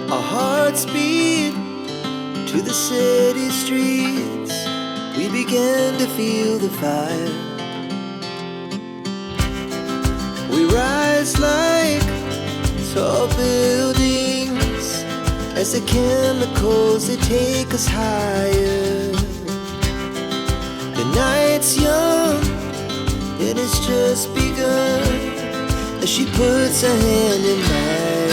Our hearts beat to the city streets. We began to feel the fire. We rise like tall buildings as the chemicals, they take us higher. The night's young, it has just begun as she puts her hand in mine.